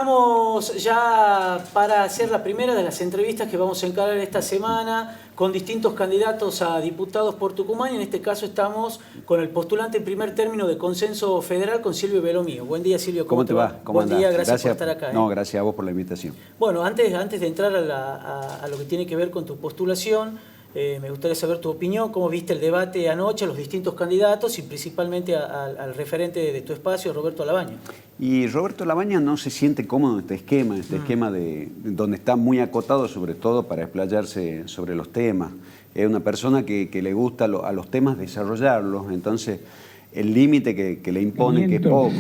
Estamos ya para hacer la primera de las entrevistas que vamos a encarar esta semana con distintos candidatos a diputados por Tucumán, y en este caso estamos con el postulante en primer término de Consenso Federal, con Silvio Belomío. Buen día, Silvio. ¿Cómo te va? Buen día, gracias por estar acá. No, gracias a vos por la invitación. Bueno, antes de entrar a lo que tiene que ver con tu postulación, me gustaría saber tu opinión, cómo viste el debate anoche, a los distintos candidatos y principalmente al referente de tu espacio, Roberto Labaña. Y Roberto Labaña no se siente cómodo en este esquema donde está muy acotado, sobre todo para explayarse sobre los temas. Es una persona que le gusta a los temas desarrollarlos, entonces el límite que le impone, que es poco,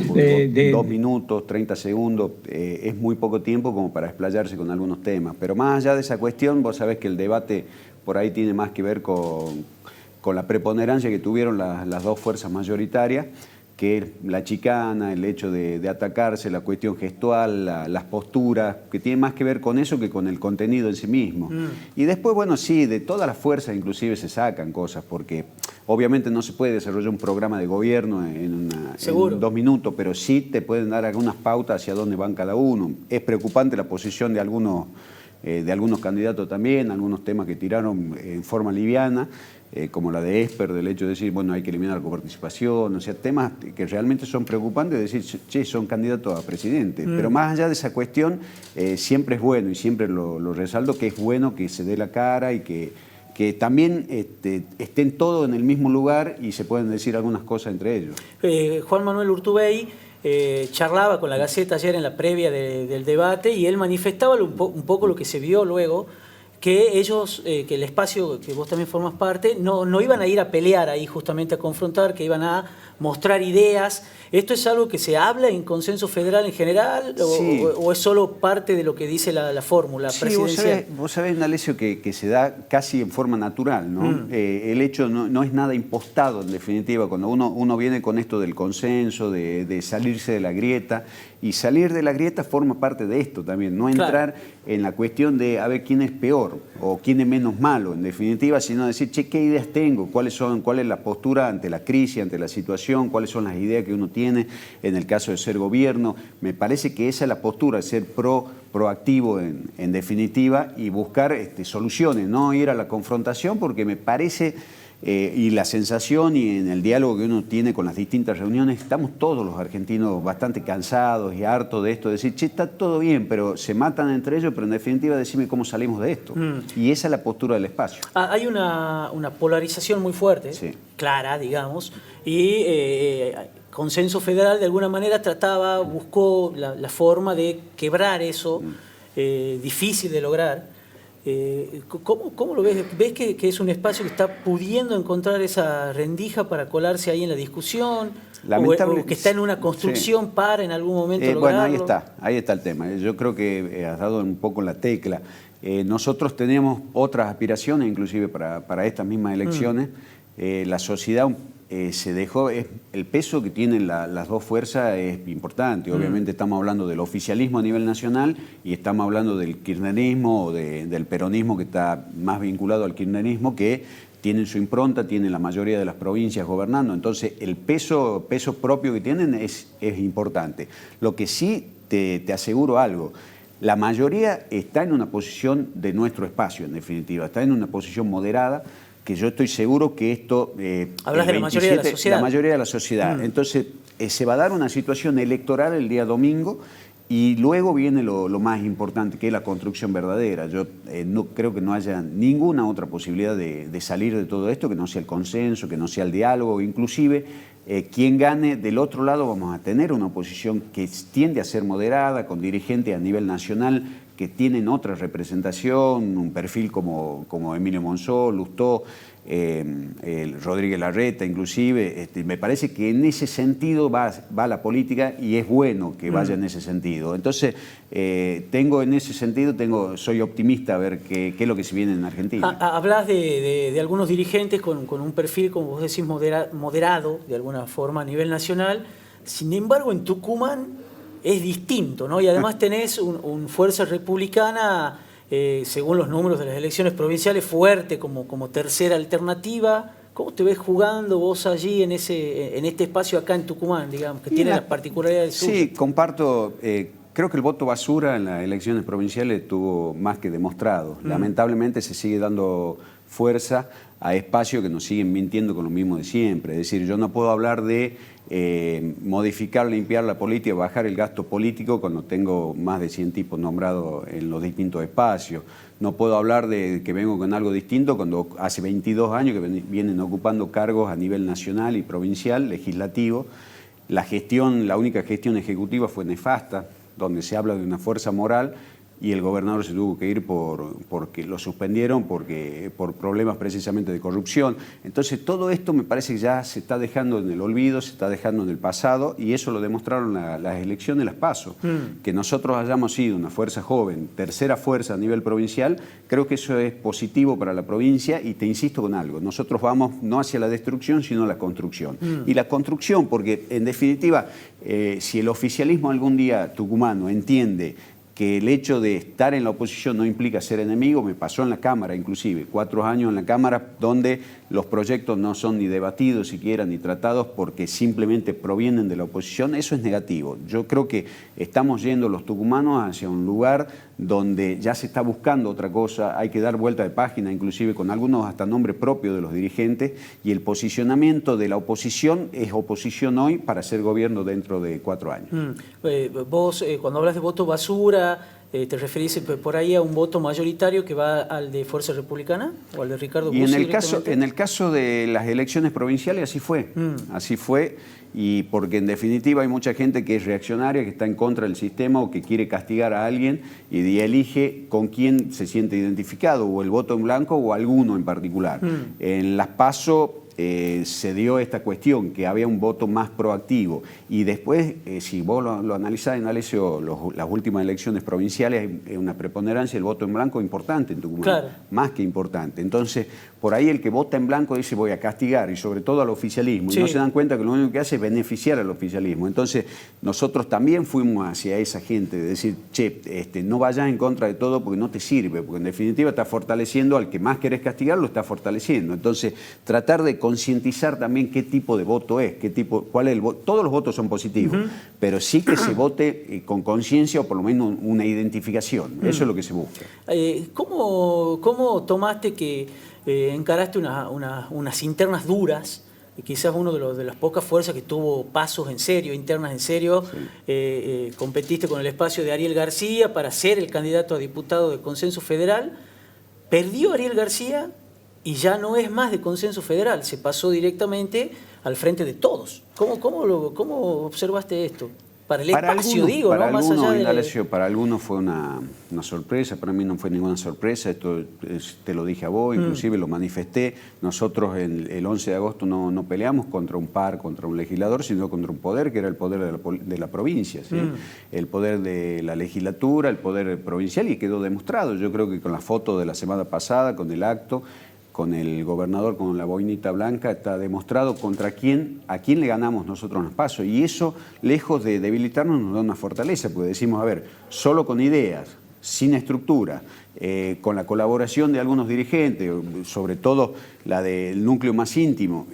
2 minutos, 30 segundos, es muy poco tiempo como para explayarse con algunos temas. Pero más allá de esa cuestión, vos sabés que el debate por ahí tiene más que ver con la preponderancia que tuvieron las dos fuerzas mayoritarias, que es la chicana, el hecho de atacarse, la cuestión gestual, las posturas, que tiene más que ver con eso que con el contenido en sí mismo. Y después, bueno, sí, de todas las fuerzas inclusive se sacan cosas, porque obviamente no se puede desarrollar un programa de gobierno en 2 minutos, pero sí te pueden dar algunas pautas hacia dónde van cada uno. Es preocupante la posición de algunos candidatos también, algunos temas que tiraron en forma liviana, como la de Esper, del hecho de decir, bueno, hay que eliminar la coparticipación, o sea, temas que realmente son preocupantes, de decir, che, son candidatos a presidente. Pero más allá de esa cuestión, siempre es bueno, y siempre lo resalto, que es bueno que se dé la cara y que también estén todos en el mismo lugar y se pueden decir algunas cosas entre ellos. Juan Manuel Urtubey charlaba con la Gaceta ayer en la previa del debate, y él manifestaba un poco lo que se vio luego, que ellos, que el espacio que vos también formas parte, no iban a ir a pelear ahí justamente a confrontar, que iban a mostrar ideas. ¿Esto es algo que se habla en Consenso Federal en general sí, o es solo parte de lo que dice la fórmula presidencial? Vos sabés, Nalesio, que se da casi en forma natural, ¿no? El hecho no es nada impostado, en definitiva, cuando uno viene con esto del consenso, de salirse de la grieta, y salir de la grieta forma parte de esto también, no entrar en la cuestión de a ver quién es peor o quién es menos malo, en definitiva, sino decir, che, ¿qué ideas tengo? ¿Cuál es la postura ante la crisis, ante la situación? ¿Cuáles son las ideas que uno tiene en el caso de ser gobierno? Me parece que esa es la postura, ser proactivo en definitiva, y buscar soluciones, no ir a la confrontación, porque me parece... y la sensación y en el diálogo que uno tiene con las distintas reuniones, estamos todos los argentinos bastante cansados y hartos de esto, de decir, che, está todo bien, pero se matan entre ellos, pero en definitiva decime cómo salimos de esto. Y esa es la postura del espacio. Hay una polarización muy fuerte, sí, clara, digamos, y Consenso Federal de alguna manera buscó la forma de quebrar eso, difícil de lograr. ¿Cómo lo ves? ¿Ves que es un espacio que está pudiendo encontrar esa rendija para colarse ahí en la discusión? ¿O que está en una construcción sí, para en algún momento lograrlo? Bueno, ahí está el tema. Yo creo que has dado un poco la tecla. Nosotros tenemos otras aspiraciones, inclusive para estas mismas elecciones. La sociedad se dejó, el peso que tienen las dos fuerzas es importante. Obviamente estamos hablando del oficialismo a nivel nacional y estamos hablando del kirchnerismo o del peronismo, que está más vinculado al kirchnerismo, que tienen su impronta, tienen la mayoría de las provincias gobernando. Entonces el peso propio que tienen es importante. Lo que sí te aseguro algo, la mayoría está en una posición de nuestro espacio, en definitiva, está en una posición moderada, que yo estoy seguro que esto... Hablas de la mayoría de la sociedad. La mayoría de la sociedad. Entonces, se va a dar una situación electoral el día domingo, y luego viene lo más importante, que es la construcción verdadera. Yo no creo que no haya ninguna otra posibilidad de salir de todo esto, que no sea el consenso, que no sea el diálogo. Inclusive, quien gane del otro lado, vamos a tener una oposición que tiende a ser moderada, con dirigentes a nivel nacional que tienen otra representación, un perfil como Emilio Monzó, Lustó, Rodríguez Larreta, inclusive. Me parece que en ese sentido va la política, y es bueno que vaya en ese sentido. Entonces, soy optimista a ver qué es lo que se viene en Argentina. Hablas de algunos dirigentes con un perfil, como vos decís, moderado, de alguna forma, a nivel nacional. Sin embargo, en Tucumán es distinto, ¿no? Y además tenés un Fuerza Republicana, según los números de las elecciones provinciales, fuerte como tercera alternativa. ¿Cómo te ves jugando vos allí en este espacio acá en Tucumán, digamos, que tiene las particularidades suyas? Sí, comparto Creo que el voto basura en las elecciones provinciales estuvo más que demostrado. Lamentablemente se sigue dando fuerza a espacios que nos siguen mintiendo con lo mismo de siempre. Es decir, yo no puedo hablar de modificar, limpiar la política, bajar el gasto político cuando tengo más de 100 tipos nombrados en los distintos espacios. No puedo hablar de que vengo con algo distinto cuando hace 22 años que vienen ocupando cargos a nivel nacional y provincial, legislativo. La única gestión ejecutiva fue nefasta, donde se habla de una fuerza moral y el gobernador se tuvo que ir porque lo suspendieron por problemas precisamente de corrupción. Entonces todo esto me parece que ya se está dejando en el olvido, se está dejando en el pasado, y eso lo demostraron las elecciones, las PASO. Que nosotros hayamos sido una fuerza joven, tercera fuerza a nivel provincial, creo que eso es positivo para la provincia, y te insisto con algo, nosotros vamos no hacia la destrucción sino a la construcción. Y la construcción, porque en definitiva, si el oficialismo algún día tucumano entiende que el hecho de estar en la oposición no implica ser enemigo, me pasó en la Cámara inclusive, 4 años en la Cámara donde los proyectos no son ni debatidos siquiera ni tratados porque simplemente provienen de la oposición, eso es negativo. Yo creo que estamos yendo los tucumanos hacia un lugar donde ya se está buscando otra cosa, hay que dar vuelta de página inclusive con algunos hasta nombre propio de los dirigentes, y el posicionamiento de la oposición es oposición hoy para ser gobierno dentro de 4 años. Vos cuando hablas de voto basura, ¿te referís por ahí a un voto mayoritario que va al de Fuerza Republicana o al de Ricardo Bussi? Y en el caso de las elecciones provinciales así fue, así fue, y porque en definitiva hay mucha gente que es reaccionaria, que está en contra del sistema o que quiere castigar a alguien y elige con quién se siente identificado, o el voto en blanco o alguno en particular. En las PASO se dio esta cuestión, que había un voto más proactivo, y después, si vos lo analizás en Alessio, las últimas elecciones provinciales, hay una preponderancia del voto en blanco importante en Tucumán, claro, más que importante. Entonces, por ahí el que vota en blanco dice voy a castigar, y sobre todo al oficialismo, sí, y no se dan cuenta que lo único que hace es beneficiar al oficialismo. Entonces, nosotros también fuimos hacia esa gente, de decir, che, no vayas en contra de todo porque no te sirve, porque en definitiva estás fortaleciendo al que más querés castigar, lo estás fortaleciendo. Entonces, tratar de concientizar también qué tipo de voto es, cuál es el voto. Todos los votos son positivos, pero sí que se vote con conciencia o por lo menos una identificación. Eso es lo que se busca. ¿Cómo tomaste que encaraste unas internas duras? Quizás uno de las pocas fuerzas que tuvo pasos en serio, internas en serio. Sí. Competiste con el espacio de Ariel García para ser el candidato a diputado de Consenso Federal. Perdió Ariel García y ya no es más de Consenso Federal, se pasó directamente al frente de todos. ¿Cómo observaste esto? Para el espacio, digo, ¿no? Más allá de... Para algunos fue una sorpresa, para mí no fue ninguna sorpresa, esto te lo dije a vos, inclusive lo manifesté. Nosotros el 11 de agosto no peleamos contra un legislador, sino contra un poder que era el poder de la provincia, ¿sí? El poder de la legislatura, el poder provincial, y quedó demostrado. Yo creo que con la foto de la semana pasada, con el acto, con el gobernador con la boinita blanca, está demostrado a quién le ganamos nosotros en los pasos. Y eso, lejos de debilitarnos, nos da una fortaleza, porque decimos, a ver, solo con ideas, sin estructura, con la colaboración de algunos dirigentes, sobre todo la del núcleo más íntimo,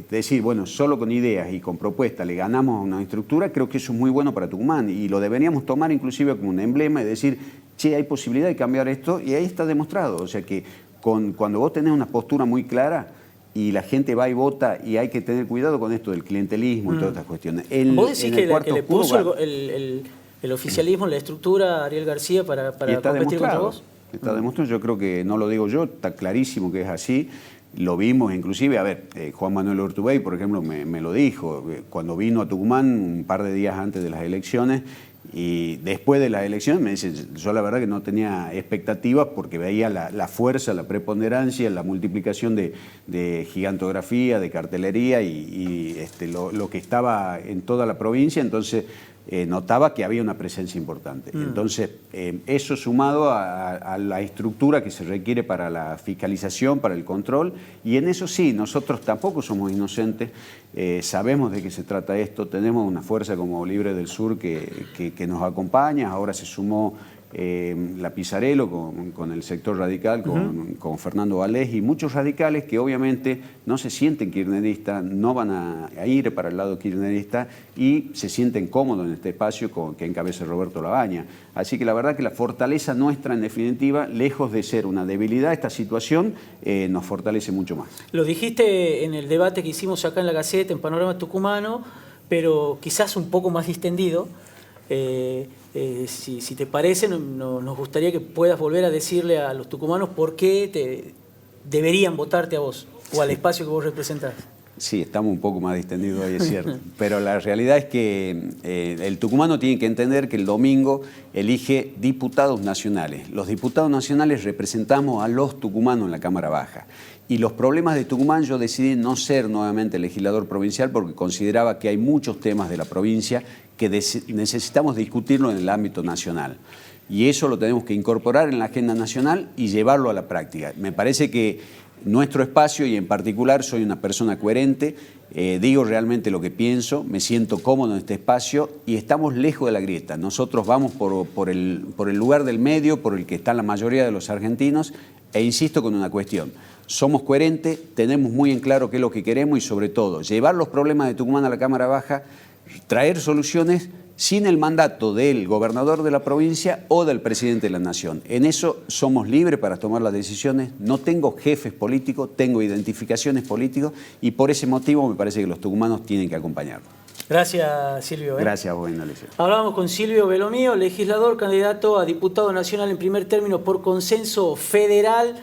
decir, bueno, solo con ideas y con propuestas le ganamos a una estructura, creo que eso es muy bueno para Tucumán, y lo deberíamos tomar inclusive como un emblema y decir, che, hay posibilidad de cambiar esto, y ahí está demostrado. O sea que cuando vos tenés una postura muy clara y la gente va y vota, y hay que tener cuidado con esto del clientelismo y todas estas cuestiones. ¿Vos decís que le puso el oficialismo, la estructura a Ariel García para competir contra vos? Está demostrado, yo creo que no lo digo yo, está clarísimo que es así. Lo vimos inclusive, a ver, Juan Manuel Urtubey, por ejemplo, me lo dijo, cuando vino a Tucumán un par de días antes de las elecciones, y después de las elecciones me dice, yo la verdad que no tenía expectativas porque veía la fuerza, la preponderancia, la multiplicación de gigantografía, de cartelería y lo que estaba en toda la provincia, entonces notaba que había una presencia importante. Entonces, eso sumado a la estructura que se requiere para la fiscalización, para el control, y en eso sí, nosotros tampoco somos inocentes, sabemos de qué se trata esto, tenemos una fuerza como Libre del Sur que nos acompaña, ahora se sumó la Pizarello con el sector radical, con Fernando Vallés y muchos radicales que obviamente no se sienten kirchneristas, no van a ir para el lado kirchnerista y se sienten cómodos en este espacio que encabeza Roberto Labaña. Así que la verdad que la fortaleza nuestra, en definitiva, lejos de ser una debilidad, esta situación nos fortalece mucho más. Lo dijiste en el debate que hicimos acá en la Gaceta, en Panorama Tucumano, pero quizás un poco más distendido. Si te parece, nos gustaría que puedas volver a decirle a los tucumanos por qué deberían votarte a vos o al espacio que vos representás. Sí, estamos un poco más distendidos hoy, es cierto. Pero la realidad es que el tucumano tiene que entender que el domingo elige diputados nacionales. Los diputados nacionales representamos a los tucumanos en la Cámara Baja. Y los problemas de Tucumán, yo decidí no ser nuevamente legislador provincial porque consideraba que hay muchos temas de la provincia que necesitamos discutirlo en el ámbito nacional. Y eso lo tenemos que incorporar en la agenda nacional y llevarlo a la práctica. Me parece que nuestro espacio, y en particular soy una persona coherente, digo realmente lo que pienso, me siento cómodo en este espacio y estamos lejos de la grieta. Nosotros vamos por el lugar del medio, por el que está la mayoría de los argentinos, e insisto con una cuestión. Somos coherentes, tenemos muy en claro qué es lo que queremos y sobre todo llevar los problemas de Tucumán a la Cámara Baja, traer soluciones sin el mandato del gobernador de la provincia o del presidente de la nación. En eso somos libres para tomar las decisiones. No tengo jefes políticos, tengo identificaciones políticas y por ese motivo me parece que los tucumanos tienen que acompañarnos. Gracias, Silvio. Gracias, bueno, Alicia. Hablábamos con Silvio Belomío, legislador, candidato a diputado nacional en primer término por consenso federal.